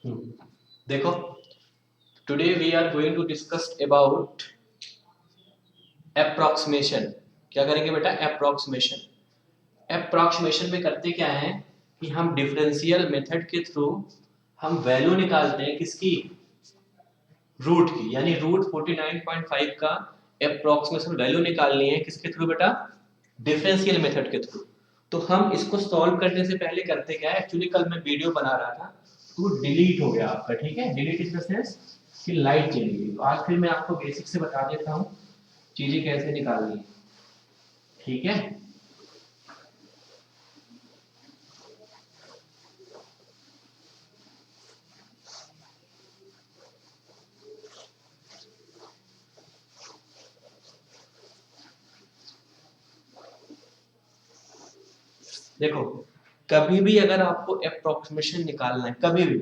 देखो, today we are going to discuss about approximation. क्या करेंगे बेटा? अप्रोक्सीमेशन में करते क्या है कि हम डिफरेंशियल मेथड के थ्रू हम वैल्यू निकालते हैं किसकी? रूट की। यानी रूट 49.5 का अप्रोक्सीमेशन वैल्यू निकालनी है किसके थ्रू बेटा? डिफरेंशियल मेथड के थ्रू। तो हम इसको सॉल्व करने से पहले करते क्या है, एक्चुअली कल मैं वीडियो बना रहा था तो डिलीट हो गया आपका, ठीक है? डिलीट इन द सेंस कि लाइट चली गई। तो आज फिर मैं आपको बेसिक से बता देता हूँ चीजें कैसे निकालनी है, ठीक है? देखो, कभी भी अगर आपको अप्रोक्सीमेशन निकालना है कभी भी,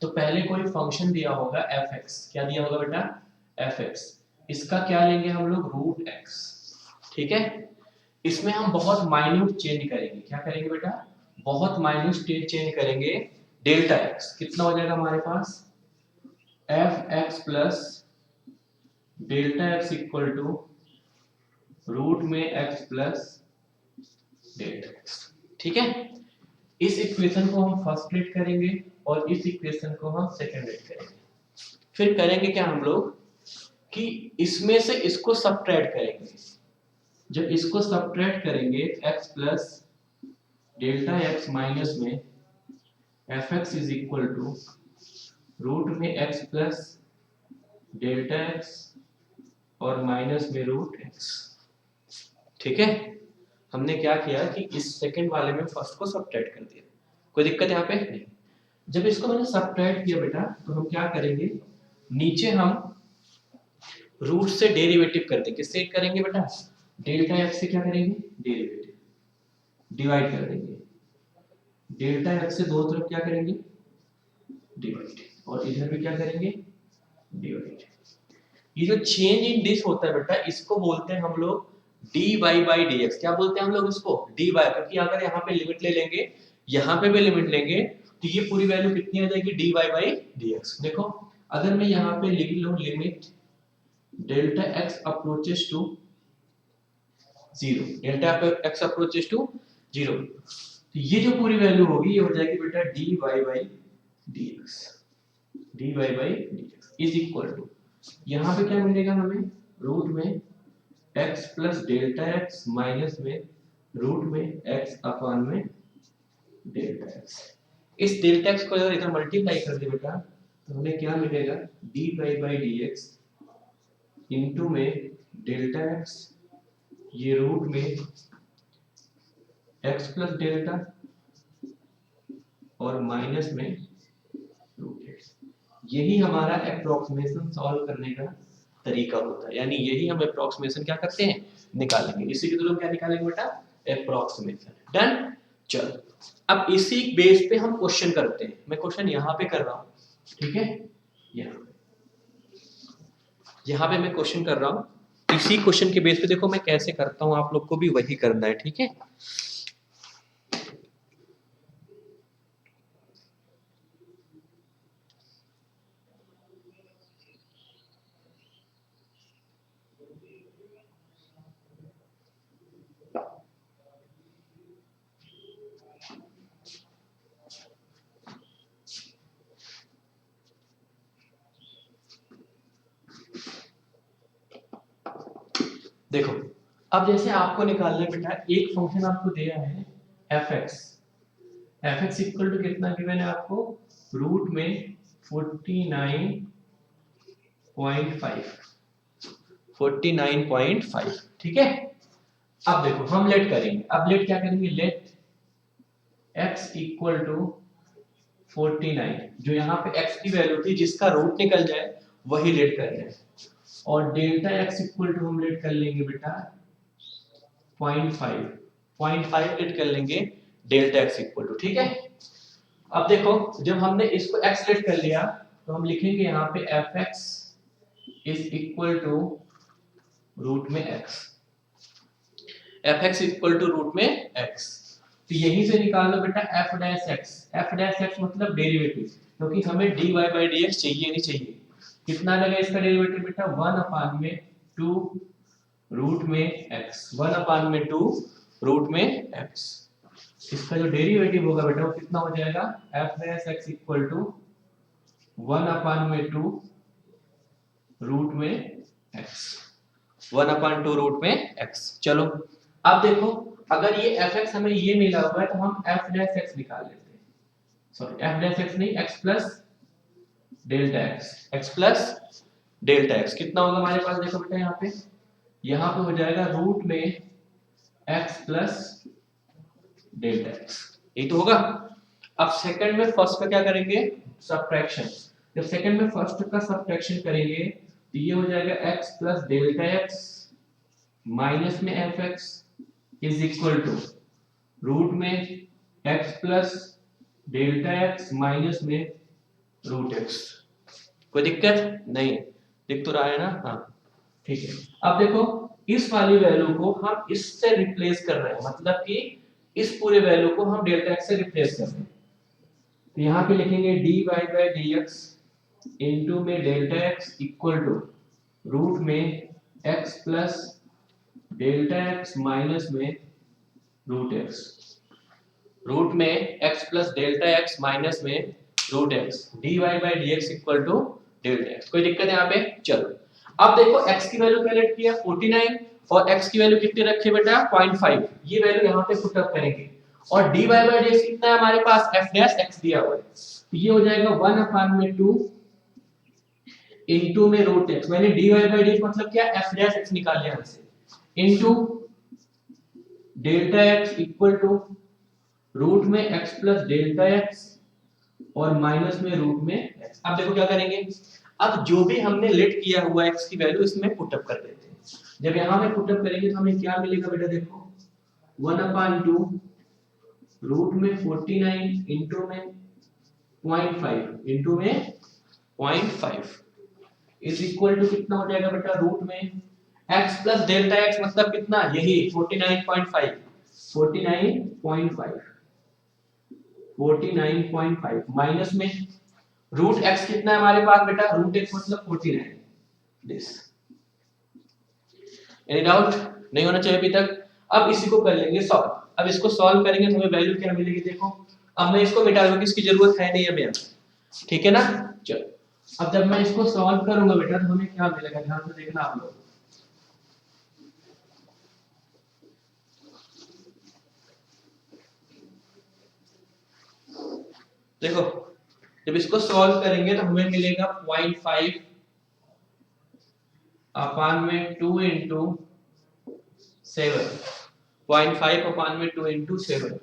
तो पहले कोई फंक्शन दिया होगा एफ एक्स। क्या दिया होगा बेटा? F x. इसका क्या लेंगे हम लोग? रूट एक्स, ठीक है? इसमें हम बहुत माइन्यूट चेंज करेंगे। क्या करेंगे बेटा? बहुत माइन्यूट चेंज करेंगे। डेल्टा एक्स कितना हो जाएगा हमारे पास? F x plus delta x equal to root में एक्स प्लस डेल्टा एक्स, ठीक है? इस इक्वेशन को हम फर्स्ट लेट करेंगे और इस इक्वेशन को हम सेकंड लेट करेंगे। फिर करेंगे क्या हम लोग कि इसमें से इसको सबट्रैक्ट करेंगे। जब इसको सबट्रैक्ट करेंगे x plus delta x minus में f x is equal to root में x प्लस डेल्टा एक्स और माइनस में रूट एक्स, ठीक है? हमने क्या किया कि इस सेकंड वाले में फर्स्ट को सबट्रैक्ट कर दिया। कोई दिक्कत यहाँ पे नहीं। जब इसको मैंने सबट्रैक्ट किया बेटा, तो हम क्या करेंगे? नीचे हम रूट से डेरिवेटिव करते हैं। किससे करेंगे बेटा? डेल्टा एक्स से क्या करेंगे? डेरिवेटिव, डिवाइड कर देंगे। डेल्टा एक्स से दोनों तरफ क्या करेंगे? डिवाइड। और इधर भी क्या करेंगे? डिवाइड। ये जो चेंज इन दिस होता है बेटा, इसको बोलते हैं हम लोग dy बाई डी एक्स। क्या बोलते हैं हम लोग इसको? dy, क्योंकि अगर यहाँ पे लिमिट ले लेंगे, यहाँ पे भी लिमिट लेंगे, तो ये पूरी वैल्यू कितनी आ जाएगी? dy by d x. देखो, अगर मैं यहाँ पे लिख लूँ limit delta x approaches to zero, delta x approaches to zero, तो ये जो पूरी वैल्यू होगी ये हो जाएगी बेटा dy by d x. dy by d x is equal to, यहाँ पे क्या मिलेगा हमें? रूट में x plus delta x minus में रूट में x अपॉन में डेल्टा एक्स। इस डेल्टा एक्स को अगर इधर मल्टीप्लाई कर दे बेटा, तो हमें क्या मिलेगा? dy by d x into में डेल्टा एक्स, ये रूट में x प्लस डेल्टा और माइनस में रूट एक्स। यही हमारा अप्रोक्सीमेशन सॉल्व करने का तरीका होता है। यानी यही हम अप्रोक्सीमेशन क्या करते हैं? निकालेंगे। इसी के थ्रू क्या निकालेंगे बेटा? अप्रोक्सीमेशन। डन। चलो, अब इसी बेस पे हम क्वेश्चन करते हैं। मैं क्वेश्चन यहाँ पे कर रहा हूँ, ठीक है? यहाँ पे मैं क्वेश्चन कर रहा हूँ। इसी क्वेश्चन के बेस पे देखो मैं कैसे करता हूँ, आप लोग को भी वही करना है, ठीक है? देखो, अब जैसे आपको निकालना है बेटा, एक फंक्शन आपको दिया है f x. F x equal to कितना गिवन है आपको? रूट में 49.5, ठीक है? अब देखो हम लेट करेंगे। अब लेट क्या करेंगे? लेट x इक्वल टू 49, जो यहाँ पे x की वैल्यू थी जिसका रूट निकल जाए वही लेट कर रहे हैं। और डेल्टा x इक्वल टू हम लेट कर लेंगे बेटा 0.5 लेट कर लेंगे डेल्टा x इक्वल टू, ठीक है? अब देखो, जब हमने इसको x लेट कर लिया, तो हम लिखेंगे यहाँ पे f x is equal to root में x। F x equal to root में x। तो यहीं से निकाल लो बेटा f dash x. F dash x मतलब डेरिवेटिव, क्योंकि हमें dy बाई dx चाहिए नहीं चाहिए। कितना लगेगा इसका डेरिवेटिव बेटा 1/2 रूट में x, 1/2 रूट में x। इसका जो डेरिवेटिव होगा बेटा वो कितना हो जाएगा f dash x equal to 1/2 root में x, 1/2 रूट में x। चलो अब देखो, अगर ये fx हमें ये मिला हुआ है तो हम f डैश x निकाल लेते हैं। सॉरी f डैश x नहीं, x plus delta x, x plus delta x कितना होगा हमारे पास, देखो बेटा यहाँ पे हो जाएगा रूट में x प्लस डेल्टा x, यही तो होगा। अब सेकंड में फर्स्ट का क्या करेंगे, सब्ट्रैक्शन। जब सेकंड में फर्स्ट का सब्ट्रैक्शन करेंगे तो ये हो जाएगा x plus delta x minus में fx is equal to root में x plus delta x minus में रूट x। कोई दिक्कत नहीं, दिख तो रहा है ना, हाँ ठीक है। अब देखो इस वाली वैल्यू को हम इससे रिप्लेस कर रहे हैं, मतलब कि इस पूरे वैल्यू को हम डेल्टा x से रिप्लेस कर रहे हैं। तो यहाँ पे लिखेंगे dy बाई dx इनटू में delta x equal to root में x plus delta x minus में रूट x, रूट में x plus delta x minus में root x, dy by dx equal to delta x। कोई दिक्कत है यहाँ पे? चलो अब देखो x की वैल्यू कैलकुलेट किया 49 और x की वैल्यू कितनी रखी बेटा 0.5, ये वैल्यू यहाँ पे पुट अप करेंगे और dy बाई dx कितना है हमारे पास f डैश x दिया हुआ है, तो ये हो जाएगा 1/2 इनटू में रूट x। मैंने dy बाई dx मतलब क्या f डैश x निकाल लिया यहाँ से, into delta x equal to root में x प्लस डेल्टा x और माइनस में रूट में x। अब देखो क्या करेंगे, अब जो भी हमने लेट किया हुआ x की वैल्यू इसमें पुट अप कर देते हैं। जब यहां में पुट अप करेंगे तो हमें क्या मिलेगा बेटा, देखो 1/2 रूट में 49 इनटू में 0.5 इनटू में 0.5 इज इक्वल टू कितना हो जाएगा बेटा, रूट में x प्लस डेल्टा x मतलब कितना, यही 49.5 माइनस में रूट x कितना है हमारे पास बेटा, रूट x मतलब 49 दिस। एनी डाउट नहीं होना चाहिए अभी तक। अब इसी को कर लेंगे सॉल्व। अब इसको सॉल्व करेंगे तो हमें वैल्यू क्या मिलेगी, देखो अब मैं इसको मिटा दूंगा, इसकी जरूरत है नहीं हमें, ठीक है ना। चलो अब जब मैं इसको सॉल्व करूंगा बेटा तो हमें क्या मिलेगा, ध्यान से देखना आप लोग। देखो जब इसको सॉल्व करेंगे तो हमें मिलेगा 0.5 अपान में 2 इंटू 7, 0.5 अपान में 2 इंटू 7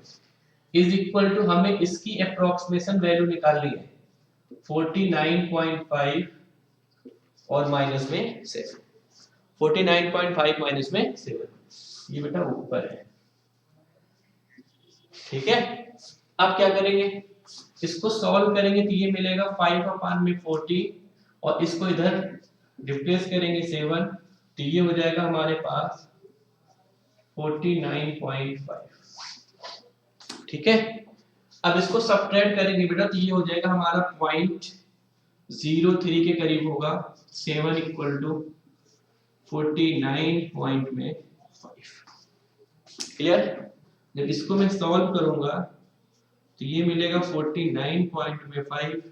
इज इक्वल टू, हमें इसकी अप्रोक्सीमेशन वैल्यू निकालनी है 49.5 और माइनस में 7, 49.5 माइनस में 7, ये बेटा ऊपर है, ठीक है। अब क्या करेंगे, इसको सॉल्व करेंगे तो ये मिलेगा 5 अपान में 40 और इसको इधर रिप्लेस करेंगे 7 तो ये हो जाएगा हमारे पास 49.5, ठीक है। अब इसको सब्ट्रैक्ट करेंगे बेटा तो ये हो जाएगा हमारा 0.03 के करीब होगा, 7 इक्वल टू 49.5। क्लियर? जब इसको मैं सॉल्व करूंगा तो ये मिलेगा 49.5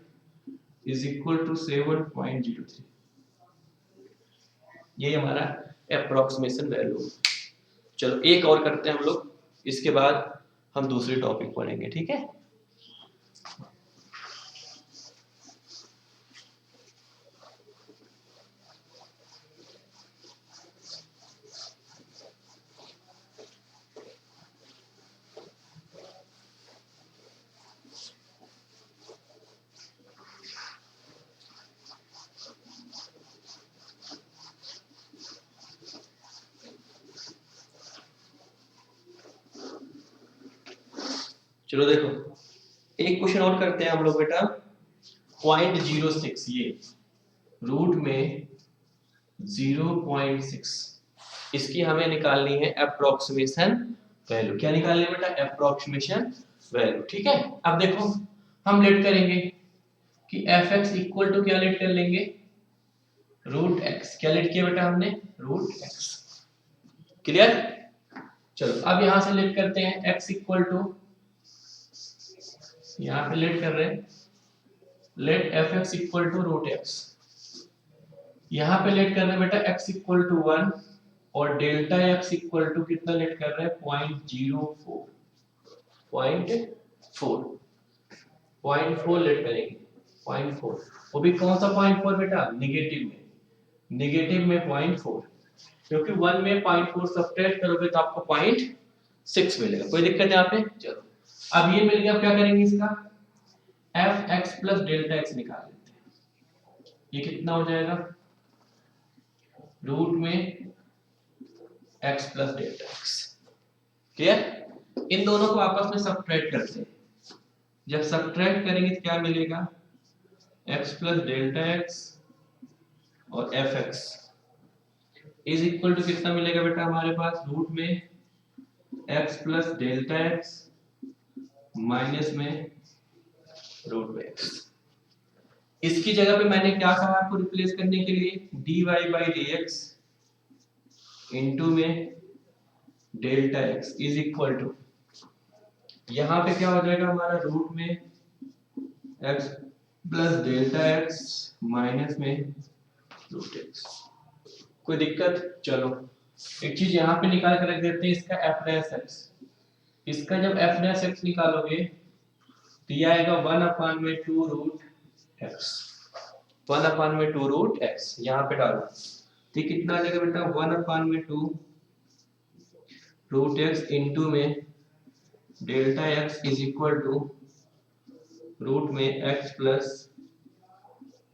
इज इक्वल टू 7.03, ये हमारा अप्रोक्सीमेशन वैल्यू। चलो एक और करते हैं हम लोग, इसके बाद हम दूसरे टॉपिक पढ़ेंगे, ठीक है। चलो देखो एक क्वेश्चन और करते हैं हम लोग बेटा, 0.06 ये रूट में 0.6 इसकी हमें निकालनी है अप्रोक्सीमेशन वैल्यू। क्या निकालनी है बेटा? Approximation value. ठीक है, अब देखो हम लेट करेंगे कि एफ एक्स इक्वल टू क्या लेट कर लेंगे? Root x. क्या लेट किया बेटा हमने? Root x. क्लियर? चलो अब यहां से लेट करते हैं x इक्वल टू, यहां पे लेट कर रहे हैं, let f x equal to root x. यहां पे लेट कर रहे हैं बेटा x इक्वल टू 1 और डेल्टा x इक्वल टू कितना लेट कर रहे हैं? 0.04, 0.4 लेट करेंगे। 0.4, वो भी कौन सा 0.4 बेटा? निगेटिव में, निगेटिव में 0.4, क्योंकि 1 में 0.4 सब्ट्रैक्ट करोगे तो आपको 0.6 मिलेगा। कोई दिक्कत है यहाँ पे? चलो अब ये मिल गया, अब क्या करेंगे इसका? F x plus delta x निकाल लेते हैं। ये कितना हो जाएगा? रूट में x plus delta x. Clear? इन दोनों को आपस में सब्ट्रैक्ट करते हैं। जब सब्ट्रैक्ट करेंगे तो क्या मिलेगा? एक्स प्लस डेल्टा एक्स और f x is equal to कितना मिलेगा बेटा हमारे पास? रूट में x plus delta x minus में रूट में एक्स। इसकी जगह पे मैंने क्या कहा आपको रिप्लेस करने के लिए? dy बाई dx इनटू में delta x is equal to, यहां पे क्या हो जाएगा हमारा? रूट में x plus delta x minus में रूट x। कोई दिक्कत? चलो एक चीज यहां पे निकाल कर रख देते हैं, इसका f डैश x। इसका जब f डैश x निकालोगे तो ये आएगा 1/2 रूट x, 1/2 रूट x। यहाँ पे डालो तो कितना आ जाएगा बेटा? 1/2 रूट x इंटू में delta x is equal to root में x plus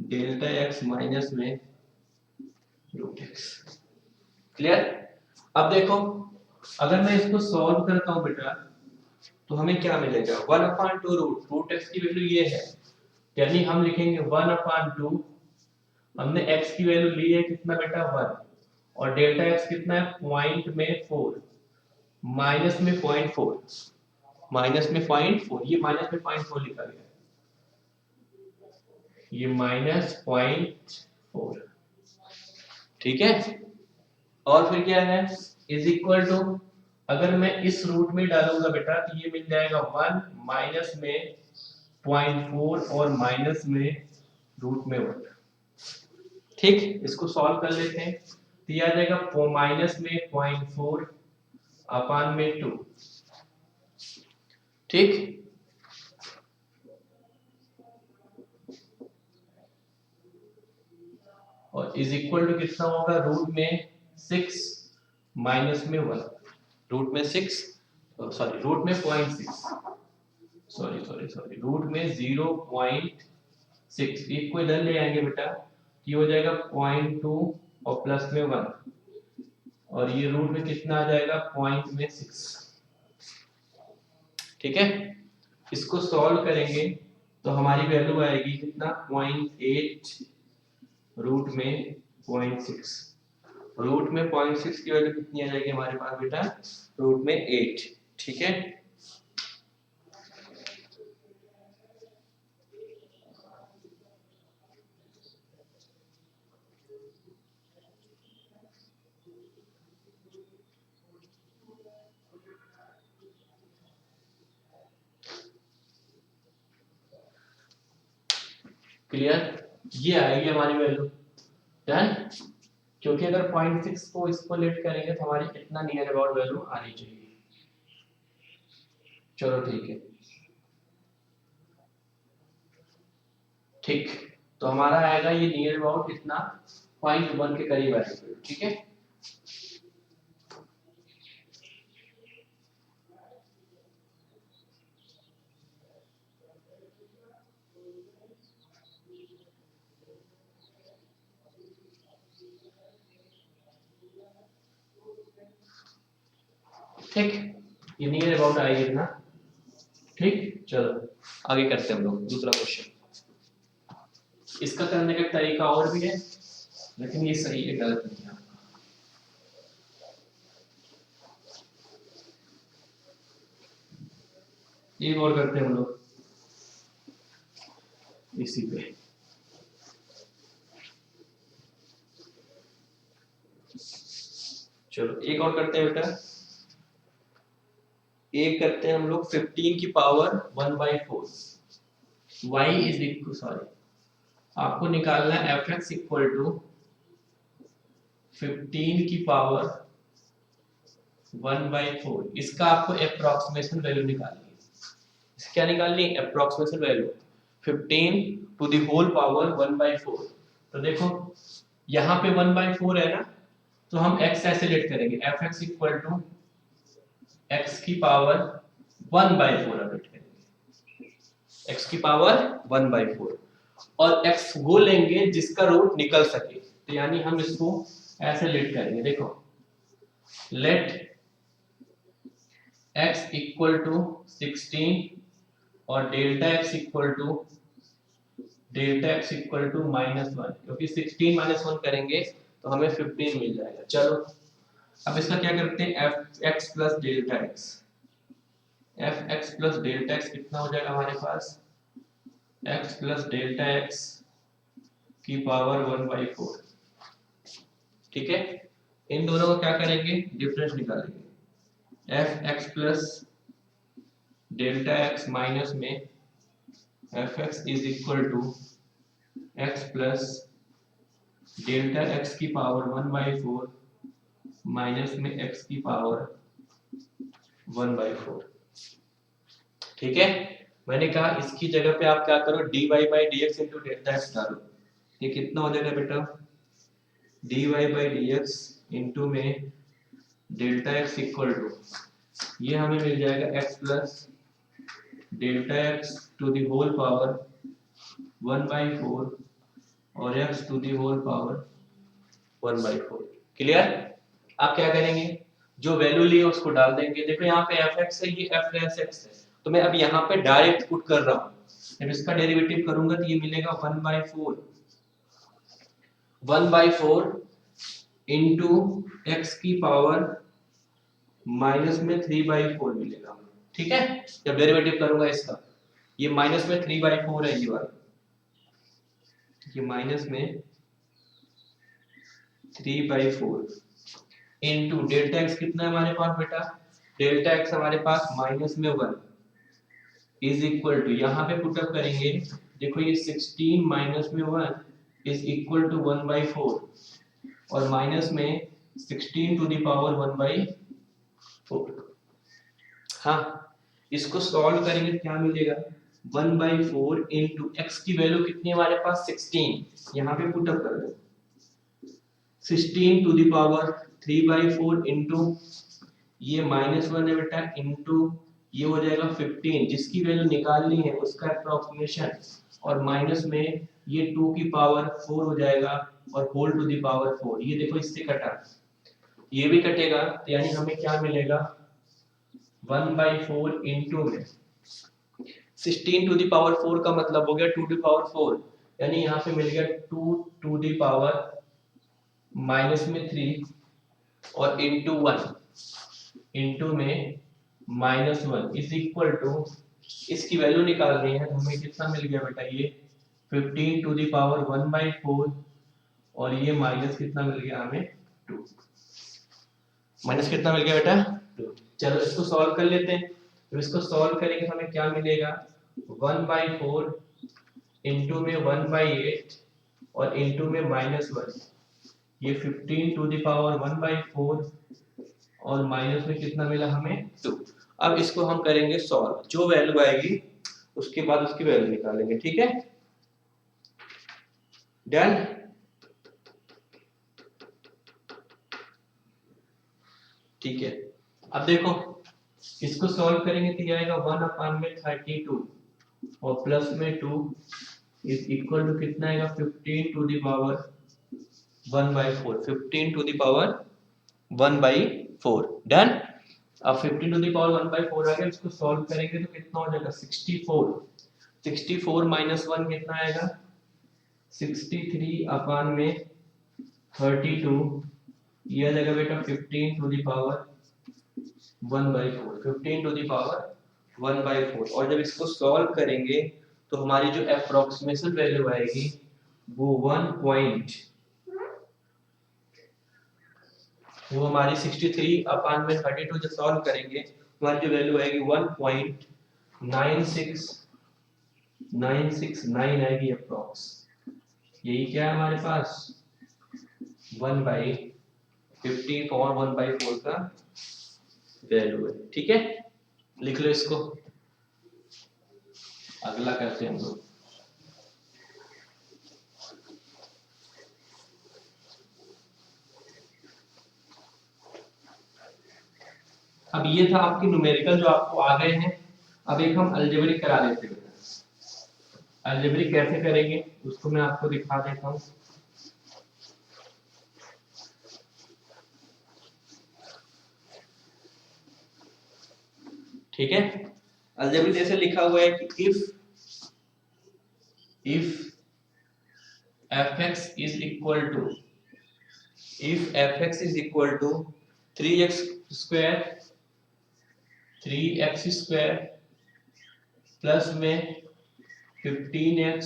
delta x minus में रूट x। क्लियर? अब देखो अगर मैं इसको सॉल्व करता हूं बेटा तो हमें क्या मिलेगा? 1/2 रूट x की वैल्यू ये है, यानी हम लिखेंगे 1/2, हमने x की वैल्यू ली है कितना बेटा? 1 और डेल्टा x कितना है? पॉइंट में 4, माइनस में 0.4, माइनस में 0.4, ये माइनस में 0.4 लिखा गया, ये माइनस 0.4। ठीक है, और फिर क्या है? इज इक्वल टू, अगर मैं इस रूट में डालूंगा बेटा तो ये मिल जाएगा 1 माइनस में 0.4 और माइनस में रूट में 1। ठीक, इसको सॉल्व कर लेते हैं तो ये आ जाएगा माइनस में 0.4 अपान में 2। ठीक, और इज इक्वल टू कितना होगा? रूट में 6 माइनस में 1, रूट में 6, सॉरी रूट में 0.6, सॉरी रूट में 0.6। एक को इधर ले आएंगे बेटा, ये हो जाएगा 0.2 और प्लस में 1, और ये रूट में कितना आ जाएगा? 0.6। ठीक है, इसको सॉल्व करेंगे तो हमारी वैल्यू आएगी कितना? 0.8 रूट में 0.6। रूट में 0.6 की वैल्यू कितनी आ जाएगी हमारे पास बेटा? रूट में 8। ठीक है, क्लियर? ये आएगी हमारी वैल्यू। डन? क्योंकि अगर 0.6 को इसको लेट करेंगे तो हमारी कितना नियर अबाउट वैल्यू आनी चाहिए। चलो ठीक है, ठीक, तो हमारा आएगा ये नियर अबाउट कितना? 0.1 के करीब आएगा। ठीक है, ठीक, ये नियर अबाउट आएगी ना। ठीक, चलो आगे करते हैं हम लोग दूसरा क्वेश्चन। इसका करने का तरीका और भी है, लेकिन ये सही है, गलत नहीं है। एक और करते हैं हम लोग इसी पे। चलो एक और करते हैं बेटा, एक करते हैं हम लोग 15 की power 1/4। y is equal, sorry, आपको निकालना है एफ एक्स इक्वल टू 15 की पावर 1/4। इसका आपको अप्रोक्सीमेशन वैल्यू निकालनी है। क्या निकालनी है? Approximation value 15 to the whole power 1/4। तो देखो यहाँ पे 1/4 है ना, तो हम x ऐसे लेट करेंगे, f x equal to x की पावर 1/4 अपडेट करेंगे, x की पावर 1/4, और x वो लेंगे जिसका रूट निकल सके। तो यानी हम इसको ऐसे लेट करेंगे, देखो लेट x इक्वल टू 16 और डेल्टा x इक्वल टू -1, क्योंकि 16 -1 करेंगे तो हमें 15 मिल जाएगा। चलो अब इसका क्या करते हैं, F x plus delta x. F x plus delta x कितना हो जाएगा हमारे पास, एक्स प्लस डेल्टा एक्स की पावर 1/4। ठीक है, इन दोनों को क्या करेंगे, डिफरेंस निकालेंगे। F x plus delta x minus में f x is equal to x plus delta x की पावर 1/4 माइनस में एक्स की पावर 1/4। ठीक है, मैंने कहा इसकी जगह पे आप क्या करो, dy by d x into delta x डालो। ये कितना हो जाएगा बेटा, dy by d x into में डेल्टा एक्स इक्वल टू, ये हमें मिल जाएगा x plus delta x to the whole power 1/4 और x to the whole power 1/4। Clear? आप क्या करेंगे, जो वैल्यू ली है उसको डाल देंगे। देखो यहाँ पे fx है, ये f(x) है, तो मैं अब यहाँ पे डायरेक्ट पुट कर रहा हूँ। जब इसका डेरिवेटिव करूंगा तो ये मिलेगा 1/4 इंटू एक्स की पावर माइनस में 3/4 मिलेगा। ठीक है, जब डेरिवेटिव करूंगा इसका, ये माइनस में 3/4 है, ये वाला, ये माइनस में 3/4 इंटू डेल्टा एक्स कितना है हमारे पास बेटा, डेल्टा एक्स हमारे पास माइनस में 1 इज इक्वल टू, यहाँ पे पुटअप करेंगे, देखो ये 16 माइनस में 1 इज इक्वल टू 1/4 और माइनस में 16 टू द पावर 1/4। हाँ, इसको सॉल्व करेंगे तो क्या मिलेगा, 1/4 इंटू एक्स की वैल्यू कितनी है हमारे पास 16, यहाँ पे पुटअप कर दो 16 टू द पावर 3/4 इंटू ये -1 है बेटा, इंटू ये हो जाएगा 15 जिसकी वैल्यू निकालनी है उसका अप्रोक्सीमेशन, और माइनस में ये 2 की पावर 4 हो जाएगा और होल टू द पावर 4। ये देखो इससे कटा, ये भी कटेगा, तो यानी हमें क्या मिलेगा, 1/4 इंटू में 16 टू द पावर 4 का मतलब हो गया 2 टू पावर 4, यानी यहाँ पे मिल गया 2 टू द पावर माइनस में 3 और इंटू 1 इंटू में -1 इज इक्वल टू, इसकी वैल्यू निकालनी है, हमें कितना मिल गया बेटा, ये 15 टू द पावर 1/4 और ये माइनस कितना मिल गया हमें 2, माइनस कितना मिल गया बेटा 2। चलो इसको सॉल्व कर लेते हैं, तो इसको सॉल्व करेंगे तो हमें क्या मिलेगा, 1/4 इंटू में 1/8 और इंटू में -1, ये 15 टू द पावर 1/4 और माइनस में कितना मिला हमें 2। अब इसको हम करेंगे सॉल्व, जो वैल्यू आएगी उसके बाद उसकी वैल्यू निकालेंगे। ठीक है, डन। ठीक है, अब देखो इसको सॉल्व करेंगे तो ये आएगा 1/32 और प्लस में 2 इज इक्वल टू कितना आएगा, 15 to the power 1/4, 15 to the power 1/4। Done. अब 15 टू द पावर 1/4 आ गया, इसको सॉल्व करेंगे तो कितना हो जाएगा 64, 64 माइनस 1 कितना आएगा 63 अपान में 32, ये आ जाएगा बेटा 15 to the power 1/4, 15 to the power 1/4। और जब इसको सॉल्व करेंगे तो हमारी जो अप्रोक्सीमेशन वैल्यू आएगी वो वो हमारी 63/32 जब सॉल्व करेंगे हमारी जो वैल्यू आएगी 1.96969 आएगी अप्रोक्स। यही क्या है हमारे पास 1/50 और 1/4 का वैल्यू है। ठीक है, लिख लो इसको। अगला करते हैं हम लोग। अब ये था आपकी न्यूमेरिकल जो आपको आ गए हैं। अब एक हम अलजेब्रिक करा लेते हैं। अलजेब्रिक कैसे करेंगे उसको मैं आपको दिखा देता हूँ। ठीक है, अलजेब्रिक जैसे लिखा हुआ है कि if fx is equal to 3x square 3x square plus में 15x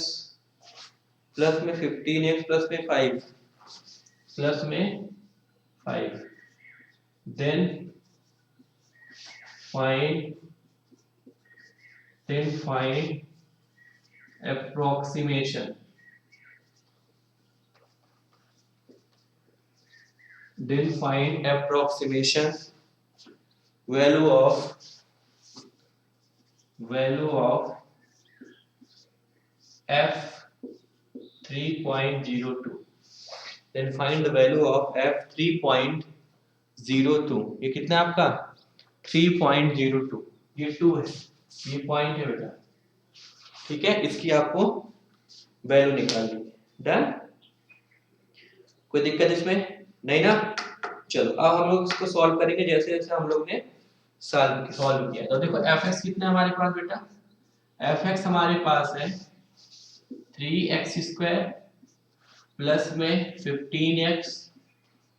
प्लस में 15x प्लस में 5 प्लस में 5 then find approximation value of f 3.02 then find the value of f 3.02। ये कितना है आपका 3.02, ये 2 है, ये पॉइंट है बेटा। ठीक है, इसकी आपको वैल्यू निकालनी है। डन, कोई दिक्कत इसमें नहीं ना। चलो अब हम लोग इसको सॉल्व करेंगे जैसे जैसे हम लोग ने सॉल्व किया। तो देखो fx कितना है हमारे पास बेटा, fx हमारे पास है 3x स्क्वायर प्लस में 15x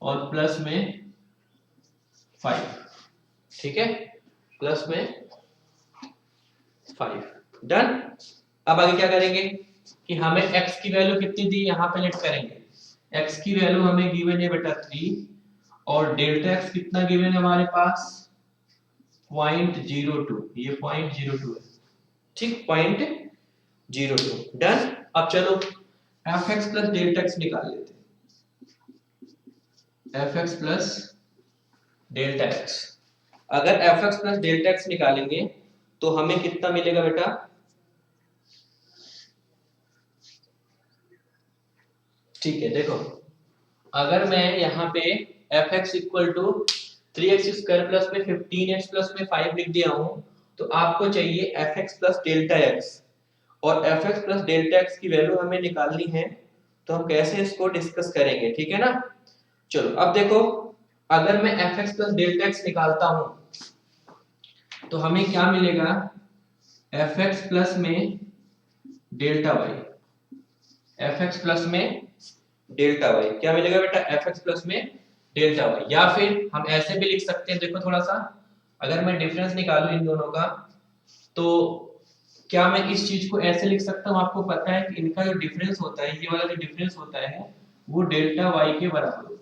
और प्लस में 5। ठीक है, प्लस में 5। डन, अब आगे क्या करेंगे कि हमें x की वैल्यू कितनी दी यहाँ पे लेट करेंगे। x की वैल्यू हमें गिवन है बेटा 3 और डेल्टा x कितना गिवन है हमारे पास 0.02, ये 0.02 है। ठीक, 0.02। डन, अब चलो fx प्लस डेल्टा x निकाल लेते हैं। fx प्लस डेल्टा x, अगर fx प्लस डेल्टा x निकालेंगे तो हमें कितना मिलेगा बेटा, ठीक है देखो, अगर मैं यहाँ पे fx equal to 3x square plus में 15x प्लस में 5 लिख दिया हूँ तो आपको चाहिए fx प्लस डेल्टा x, और fx प्लस डेल्टा x की वैल्यू हमें निकालनी है। तो हम कैसे इसको डिस्कस करेंगे, ठीक है ना। चलो अब देखो, अगर मैं fx प्लस डेल्टा x निकालता हूँ तो हमें क्या मिलेगा fx प्लस में डेल्टा y, fx प्लस में डेल्टा y क्या मिलेगा बेटा, fx प्लस में डेल्टा y। या फिर हम ऐसे भी लिख सकते हैं, देखो थोड़ा सा, अगर मैं डिफरेंस निकालूं इन दोनों का तो क्या मैं इस चीज को ऐसे लिख सकता हूं, आपको पता है कि इनका जो डिफरेंस होता है, ये वाला जो डिफरेंस होता है वो डेल्टा y के बराबर होता है।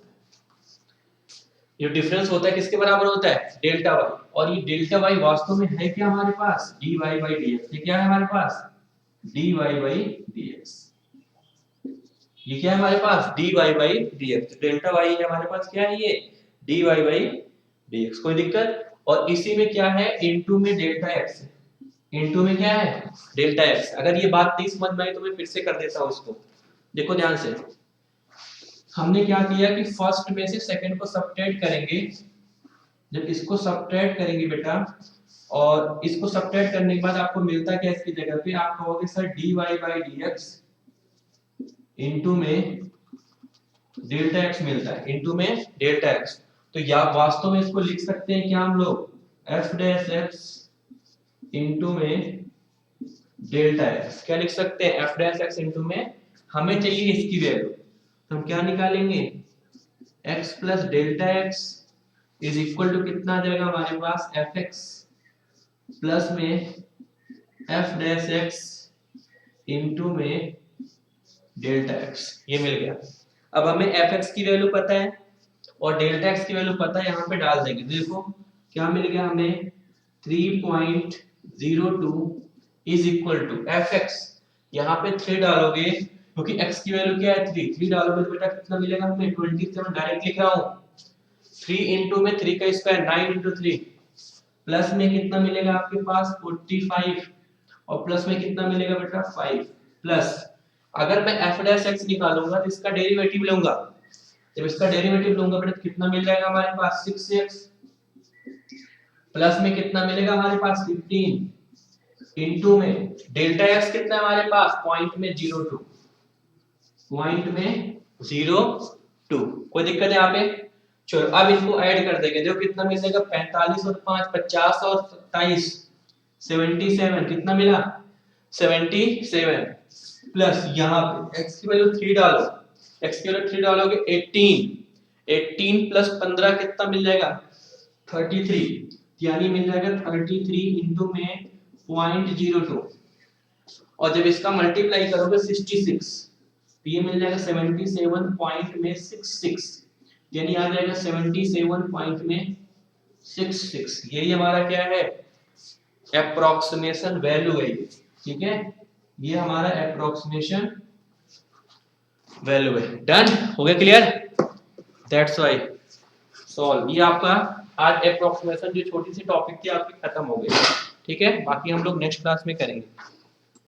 जो डिफरेंस होता है किसके बराबर होता है, डेल्टा y। और ये डेल्टा y वास्तव में है क्या हमारे पास, dy by dx। ये क्या है हमारे पास, dy by dx। ये क्या है हमारे पास, dy by dx। Delta y है हमारे पास, क्या है ये, dy by dx। कोई दिक्कत। और इसी में क्या है, इनटू में डेल्टा x है, इनटू में क्या है डेल्टा x। अगर ये बात नहीं समझ में आई तो मैं फिर से कर देता हूं इसको। देखो ध्यान से, हमने क्या किया कि फर्स्ट में से सेकंड को सब्ट्रैक्ट करेंगे। जब इसको सब्ट्रैक्ट करेंगे बेटा और इसको सब्ट्रैक्ट करने के बाद आपको मिलता क्या इसकी जगह पे, आप कहोगे sir dy by dx into में डेल्टा x मिलता है, इनटू में डेल्टा x। तो या वास्तव में इसको लिख सकते हैं क्या हम लोग, f डैश x इनटू में डेल्टा x। क्या लिख सकते हैं, f डैश x इनटू में, हमें चाहिए इसकी वैल्यू, तो हम क्या निकालेंगे, x plus delta x is equal to कितना आ जाएगा हमारे पास, fx प्लस में एफ डैश एक्स इंटू में डेल्टा एक्स, ये मिल गया। अब हमें एफ एक्स की वैल्यू पता है और डेल्टा एक्स की वैल्यू पता है, यहाँ पे डाल देंगे। देखो क्या मिल गया हमें, 3.02 is equal to f x, यहाँ पे 3 डालोगे क्योंकि x की वैल्यू क्या है 3 डालोगे तो बेटा कितना मिलेगा हमें 27, डायरेक्ट लिख रहा हूँ। 3 इंटू में 3 का स्क्वायर 9 इंटू 3, प्लस में कितना मिलेगा आपके पास 45 और प्लस में कितना मिलेगा बेटा 5 प्लस, अगर मैं f डैश x निकालूंगा तो इसका डेरिवेटिव लूंगा, जब इसका डेरिवेटिव लूंगा बेटा कितना मिल जाएगा हमारे पास 6x, प्लस में कितना मिलेगा हमारे पास 15 इंटू में डेल्टा x कितना है हमारे पास पॉइंट में 02, पॉइंट में 02, कोई दिक्कत है यहाँ पे। चलो अब इसको ऐड कर देंगे, देखो कितना मिलेगा 45 और 5 50 और 27 77, कितना मिला 77 प्लस यहाँ पे x की वैल्यू 3 डालो, x की वैल्यू 3 डालोगे 18 प्लस 15 कितना मिल जाएगा 33, यानी मिल जाएगा 33 इंटू में 0.02 और जब इसका मल्टीप्लाई करोगे 66 तो ये मिल जाएगा 77 पॉइंट में 66, यानी आ जाएगा 77 पॉइंट में 66, यही हमारा क्या है एप्रोक्सीमेशन वैल्यू है, ठीक है, ये हमारा एप्रोक्सीमेशन वैल्यू है। डन हो गया, क्लियर, दैट्स व्हाई सॉल्व। ये आपका आज एप्रोक्सीमेशन जो छोटी सी टॉपिक थी आपकी खत्म हो गई, ठीक है, बाकी हम लोग नेक्स्ट क्लास में करेंगे।